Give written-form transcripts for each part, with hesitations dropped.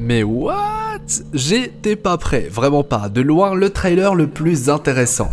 Mais what? J'étais pas prêt, vraiment pas, de loin le trailer le plus intéressant.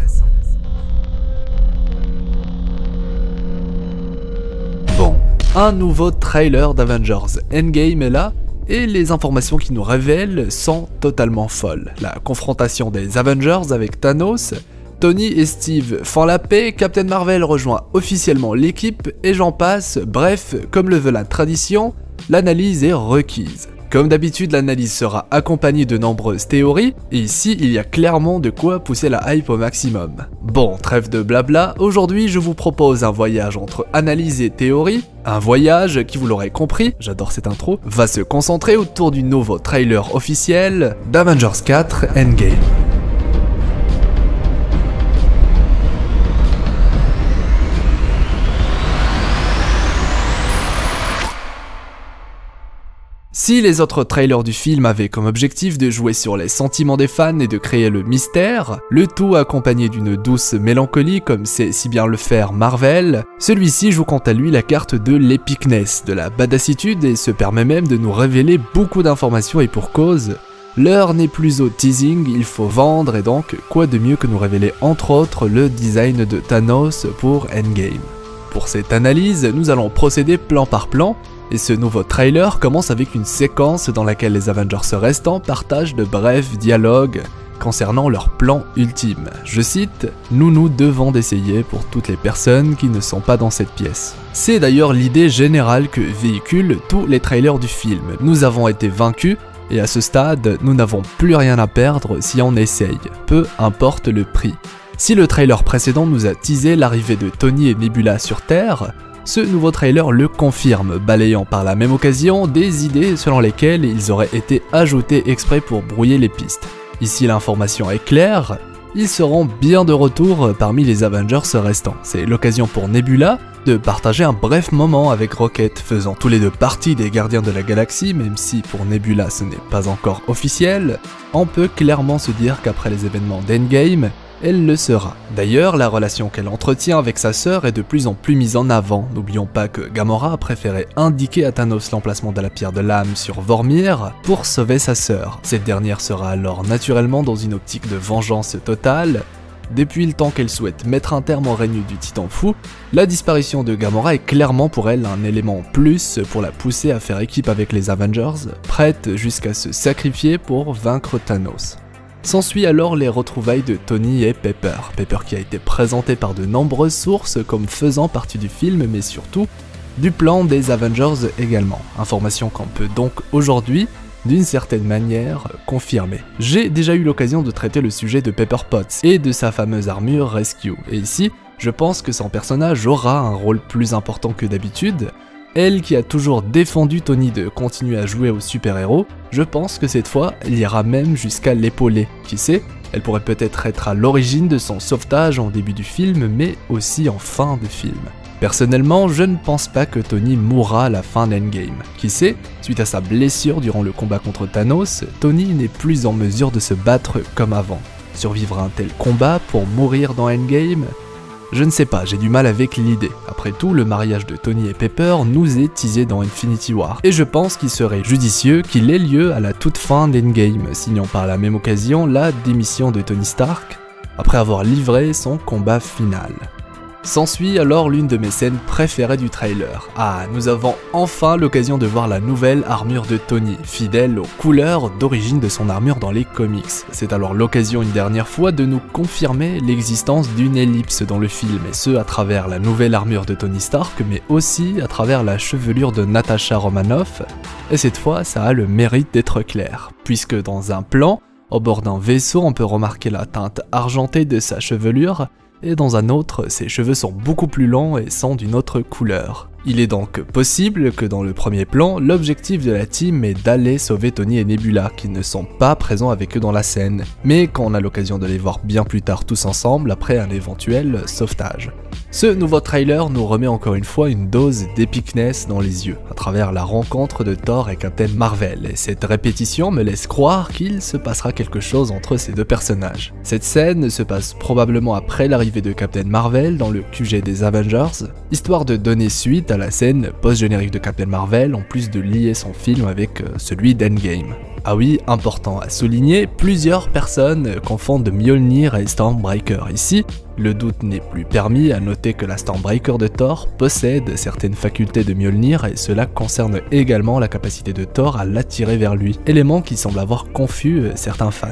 Bon, un nouveau trailer d'Avengers Endgame est là, et les informations qui nous révèlent sont totalement folles. La confrontation des Avengers avec Thanos, Tony et Steve font la paix, Captain Marvel rejoint officiellement l'équipe, et j'en passe, bref, comme le veut la tradition, l'analyse est requise. Comme d'habitude, l'analyse sera accompagnée de nombreuses théories, et ici il y a clairement de quoi pousser la hype au maximum. Bon, trêve de blabla, aujourd'hui je vous propose un voyage entre analyse et théorie, un voyage qui, vous l'aurez compris, j'adore cette intro, va se concentrer autour du nouveau trailer officiel d'Avengers 4 Endgame. Si les autres trailers du film avaient comme objectif de jouer sur les sentiments des fans et de créer le mystère, le tout accompagné d'une douce mélancolie comme sait si bien le faire Marvel, celui-ci joue quant à lui la carte de l'épicness, de la badassitude et se permet même de nous révéler beaucoup d'informations et pour cause. L'heure n'est plus au teasing, il faut vendre et donc quoi de mieux que nous révéler entre autres le design de Thanos pour Endgame. Pour cette analyse, nous allons procéder plan par plan. Et ce nouveau trailer commence avec une séquence dans laquelle les Avengers restants partagent de brefs dialogues concernant leur plan ultime. Je cite « Nous devons d'essayer pour toutes les personnes qui ne sont pas dans cette pièce ». C'est d'ailleurs l'idée générale que véhiculent tous les trailers du film. Nous avons été vaincus et à ce stade, nous n'avons plus rien à perdre si on essaye, peu importe le prix. Si le trailer précédent nous a teasé l'arrivée de Tony et Nebula sur Terre, ce nouveau trailer le confirme, balayant par la même occasion des idées selon lesquelles ils auraient été ajoutés exprès pour brouiller les pistes. Ici l'information est claire, ils seront bien de retour parmi les Avengers restants. C'est l'occasion pour Nebula de partager un bref moment avec Rocket, faisant tous les deux partie des Gardiens de la Galaxie, même si pour Nebula ce n'est pas encore officiel, on peut clairement se dire qu'après les événements d'Endgame, elle le sera. D'ailleurs, la relation qu'elle entretient avec sa sœur est de plus en plus mise en avant. N'oublions pas que Gamora a préféré indiquer à Thanos l'emplacement de la pierre de l'âme sur Vormir pour sauver sa sœur. Cette dernière sera alors naturellement dans une optique de vengeance totale. Depuis le temps qu'elle souhaite mettre un terme au règne du Titan fou, la disparition de Gamora est clairement pour elle un élément en plus pour la pousser à faire équipe avec les Avengers, prête jusqu'à se sacrifier pour vaincre Thanos. S'ensuit alors les retrouvailles de Tony et Pepper. Pepper qui a été présenté par de nombreuses sources comme faisant partie du film mais surtout du plan des Avengers également. Information qu'on peut donc aujourd'hui d'une certaine manière confirmer. J'ai déjà eu l'occasion de traiter le sujet de Pepper Potts et de sa fameuse armure Rescue et ici je pense que son personnage aura un rôle plus important que d'habitude. Elle qui a toujours défendu Tony de continuer à jouer au super-héros, je pense que cette fois, elle ira même jusqu'à l'épauler. Qui sait, elle pourrait peut-être être à l'origine de son sauvetage en début du film, mais aussi en fin de film. Personnellement, je ne pense pas que Tony mourra à la fin d'Endgame. Qui sait, suite à sa blessure durant le combat contre Thanos, Tony n'est plus en mesure de se battre comme avant. Survivre à un tel combat pour mourir dans Endgame ? Je ne sais pas, j'ai du mal avec l'idée. Après tout, le mariage de Tony et Pepper nous est teasé dans Infinity War. Et je pense qu'il serait judicieux qu'il ait lieu à la toute fin d'Endgame, signant par la même occasion la démission de Tony Stark, après avoir livré son combat final. S'ensuit alors l'une de mes scènes préférées du trailer. Ah, nous avons enfin l'occasion de voir la nouvelle armure de Tony, fidèle aux couleurs d'origine de son armure dans les comics. C'est alors l'occasion une dernière fois de nous confirmer l'existence d'une ellipse dans le film, et ce à travers la nouvelle armure de Tony Stark, mais aussi à travers la chevelure de Natasha Romanoff, et cette fois ça a le mérite d'être clair, puisque dans un plan, au bord d'un vaisseau on peut remarquer la teinte argentée de sa chevelure, et dans un autre, ses cheveux sont beaucoup plus longs et sont d'une autre couleur. Il est donc possible que dans le premier plan, l'objectif de la team est d'aller sauver Tony et Nebula, qui ne sont pas présents avec eux dans la scène, mais qu'on a l'occasion de les voir bien plus tard tous ensemble après un éventuel sauvetage. Ce nouveau trailer nous remet encore une fois une dose d'épicness dans les yeux, à travers la rencontre de Thor et Captain Marvel, et cette répétition me laisse croire qu'il se passera quelque chose entre ces deux personnages. Cette scène se passe probablement après l'arrivée de Captain Marvel dans le QG des Avengers, histoire de donner suite à la scène post-générique de Captain Marvel en plus de lier son film avec celui d'Endgame. Ah oui, important à souligner, plusieurs personnes confondent Mjolnir et Stormbreaker. Ici, le doute n'est plus permis, à noter que la Stormbreaker de Thor possède certaines facultés de Mjolnir et cela concerne également la capacité de Thor à l'attirer vers lui, élément qui semble avoir confus certains fans.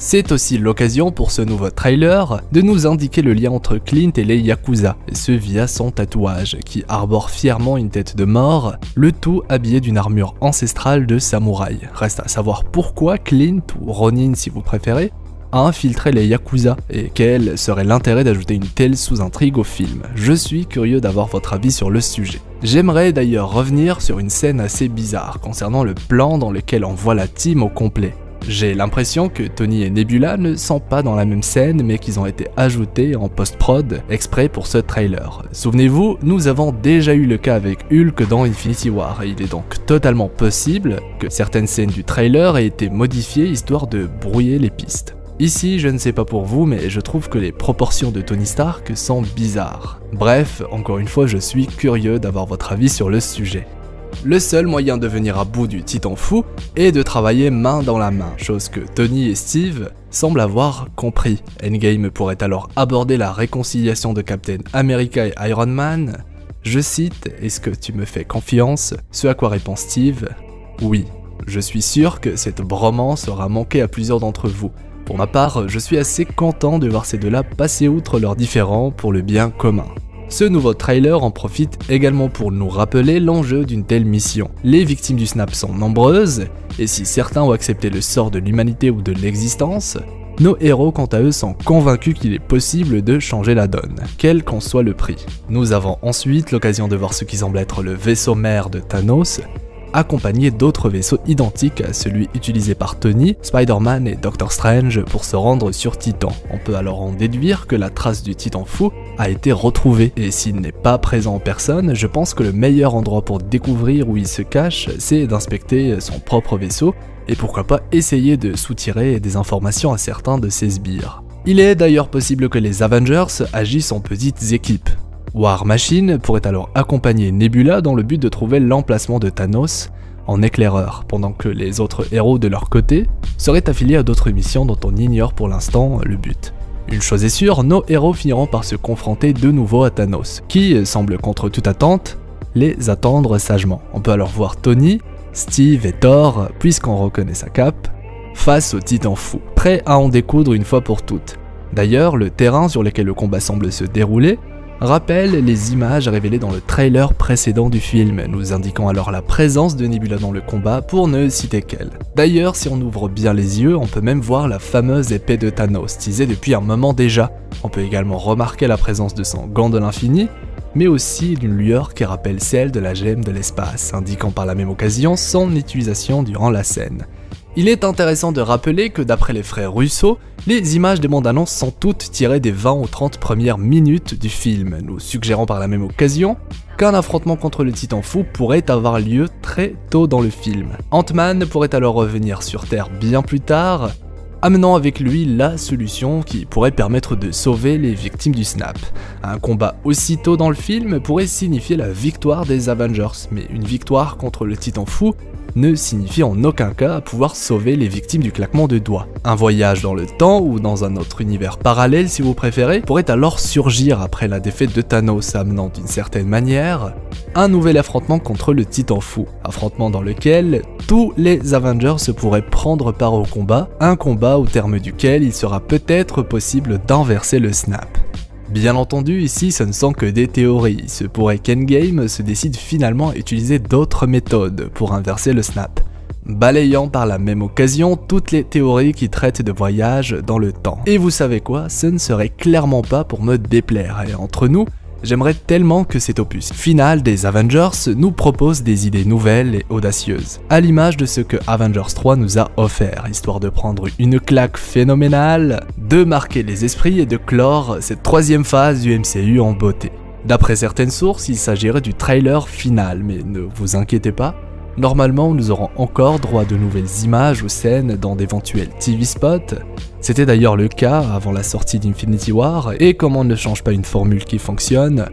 C'est aussi l'occasion pour ce nouveau trailer de nous indiquer le lien entre Clint et les Yakuza, et ce via son tatouage, qui arbore fièrement une tête de mort, le tout habillé d'une armure ancestrale de samouraï. Reste à savoir pourquoi Clint, ou Ronin si vous préférez, a infiltré les Yakuza, et quel serait l'intérêt d'ajouter une telle sous-intrigue au film. Je suis curieux d'avoir votre avis sur le sujet. J'aimerais d'ailleurs revenir sur une scène assez bizarre concernant le plan dans lequel on voit la team au complet. J'ai l'impression que Tony et Nebula ne sont pas dans la même scène mais qu'ils ont été ajoutés en post-prod exprès pour ce trailer. Souvenez-vous, nous avons déjà eu le cas avec Hulk dans Infinity War et il est donc totalement possible que certaines scènes du trailer aient été modifiées histoire de brouiller les pistes. Ici, je ne sais pas pour vous, mais je trouve que les proportions de Tony Stark sont bizarres. Bref, encore une fois, je suis curieux d'avoir votre avis sur le sujet. Le seul moyen de venir à bout du Titan fou est de travailler main dans la main, chose que Tony et Steve semblent avoir compris. Endgame pourrait alors aborder la réconciliation de Captain America et Iron Man. Je cite « Est-ce que tu me fais confiance ?» Ce à quoi répond Steve « Oui, je suis sûr que cette bromance aura manqué à plusieurs d'entre vous. Pour ma part, je suis assez content de voir ces deux-là passer outre leurs différends pour le bien commun. » Ce nouveau trailer en profite également pour nous rappeler l'enjeu d'une telle mission. Les victimes du snap sont nombreuses, et si certains ont accepté le sort de l'humanité ou de l'existence, nos héros quant à eux sont convaincus qu'il est possible de changer la donne, quel qu'en soit le prix. Nous avons ensuite l'occasion de voir ce qui semble être le vaisseau mère de Thanos, accompagné d'autres vaisseaux identiques à celui utilisé par Tony, Spider-Man et Doctor Strange pour se rendre sur Titan. On peut alors en déduire que la trace du Titan fou a été retrouvée, et s'il n'est pas présent en personne, je pense que le meilleur endroit pour découvrir où il se cache, c'est d'inspecter son propre vaisseau, et pourquoi pas essayer de soutirer des informations à certains de ses sbires. Il est d'ailleurs possible que les Avengers agissent en petites équipes. War Machine pourrait alors accompagner Nebula dans le but de trouver l'emplacement de Thanos en éclaireur, pendant que les autres héros de leur côté seraient affiliés à d'autres missions dont on ignore pour l'instant le but. Une chose est sûre, nos héros finiront par se confronter de nouveau à Thanos, qui semble contre toute attente les attendre sagement. On peut alors voir Tony, Steve et Thor, puisqu'on reconnaît sa cape, face au Titan fou, prêt à en découdre une fois pour toutes. D'ailleurs, le terrain sur lequel le combat semble se dérouler rappelle les images révélées dans le trailer précédent du film, nous indiquant alors la présence de Nebula dans le combat pour ne citer qu'elle. D'ailleurs, si on ouvre bien les yeux, on peut même voir la fameuse épée de Thanos, teasée depuis un moment déjà. On peut également remarquer la présence de son gant de l'infini, mais aussi d'une lueur qui rappelle celle de la gemme de l'espace, indiquant par la même occasion son utilisation durant la scène. Il est intéressant de rappeler que d'après les frères Russo, les images des bandes annonces sont toutes tirées des 20 ou 30 premières minutes du film, nous suggérant par la même occasion qu'un affrontement contre le Titan fou pourrait avoir lieu très tôt dans le film. Ant-Man pourrait alors revenir sur Terre bien plus tard, amenant avec lui la solution qui pourrait permettre de sauver les victimes du snap. Un combat aussitôt dans le film pourrait signifier la victoire des Avengers, mais une victoire contre le Titan fou ne signifie en aucun cas pouvoir sauver les victimes du claquement de doigts. Un voyage dans le temps ou dans un autre univers parallèle si vous préférez pourrait alors surgir après la défaite de Thanos, amenant d'une certaine manière un nouvel affrontement contre le Titan fou, affrontement dans lequel tous les Avengers se pourraient prendre part au combat, un combat au terme duquel il sera peut-être possible d'inverser le snap. Bien entendu, ici ce ne sont que des théories, il se pourrait qu'Endgame se décide finalement à utiliser d'autres méthodes pour inverser le snap, balayant par la même occasion toutes les théories qui traitent de voyage dans le temps. Et vous savez quoi, ce ne serait clairement pas pour me déplaire, et entre nous, j'aimerais tellement que cet opus final des Avengers nous propose des idées nouvelles et audacieuses, à l'image de ce que Avengers 3 nous a offert, histoire de prendre une claque phénoménale, de marquer les esprits et de clore cette troisième phase du MCU en beauté. D'après certaines sources, il s'agirait du trailer final, mais ne vous inquiétez pas, normalement nous aurons encore droit de nouvelles images ou scènes dans d'éventuels TV spots. C'était d'ailleurs le cas avant la sortie d'Infinity War, et comme on ne change pas une formule qui fonctionne,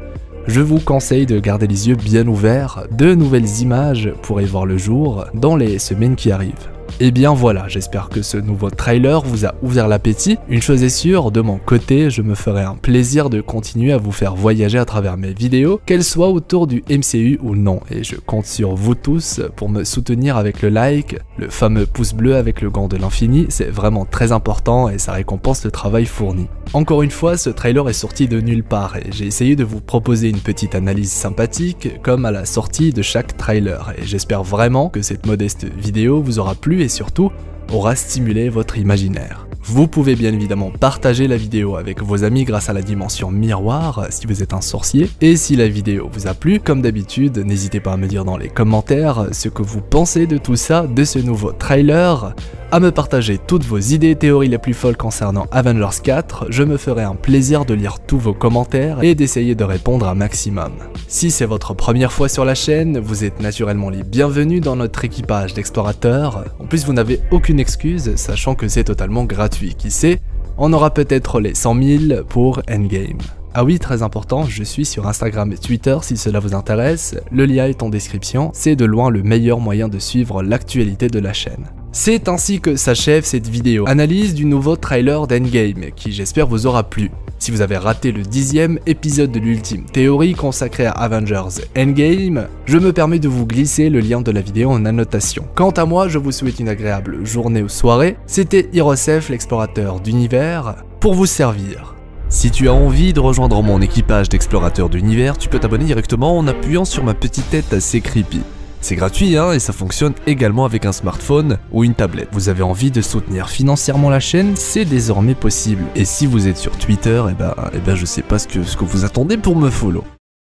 je vous conseille de garder les yeux bien ouverts, de nouvelles images pourraient voir le jour dans les semaines qui arrivent. Et bien voilà, j'espère que ce nouveau trailer vous a ouvert l'appétit. Une chose est sûre, de mon côté, je me ferai un plaisir de continuer à vous faire voyager à travers mes vidéos, qu'elles soient autour du MCU ou non, et je compte sur vous tous pour me soutenir avec le like, le fameux pouce bleu avec le gant de l'infini, c'est vraiment très important et ça récompense le travail fourni. Encore une fois, ce trailer est sorti de nulle part et j'ai essayé de vous proposer une petite analyse sympathique comme à la sortie de chaque trailer et j'espère vraiment que cette modeste vidéo vous aura plu et surtout aura stimulé votre imaginaire. Vous pouvez bien évidemment partager la vidéo avec vos amis grâce à la dimension miroir si vous êtes un sorcier. Et si la vidéo vous a plu, comme d'habitude, n'hésitez pas à me dire dans les commentaires ce que vous pensez de tout ça, de ce nouveau trailer, à me partager toutes vos idées et théories les plus folles concernant Avengers 4, je me ferai un plaisir de lire tous vos commentaires et d'essayer de répondre un maximum. Si c'est votre première fois sur la chaîne, vous êtes naturellement les bienvenus dans notre équipage d'explorateurs. En plus, vous n'avez aucune excuse, sachant que c'est totalement gratuit. Qui sait, on aura peut-être les 100 000 pour Endgame. Ah oui, très important, je suis sur Instagram et Twitter si cela vous intéresse, le lien est en description, c'est de loin le meilleur moyen de suivre l'actualité de la chaîne. C'est ainsi que s'achève cette vidéo, analyse du nouveau trailer d'Endgame, qui j'espère vous aura plu. Si vous avez raté le 10e épisode de l'ultime théorie consacrée à Avengers Endgame, je me permets de vous glisser le lien de la vidéo en annotation. Quant à moi, je vous souhaite une agréable journée ou soirée, c'était Hirosef, l'explorateur d'univers, pour vous servir. Si tu as envie de rejoindre mon équipage d'explorateurs d'univers, tu peux t'abonner directement en appuyant sur ma petite tête assez creepy. C'est gratuit hein, et ça fonctionne également avec un smartphone ou une tablette. Vous avez envie de soutenir financièrement la chaîne, c'est désormais possible. Et si vous êtes sur Twitter, je sais pas ce que vous attendez pour me follow.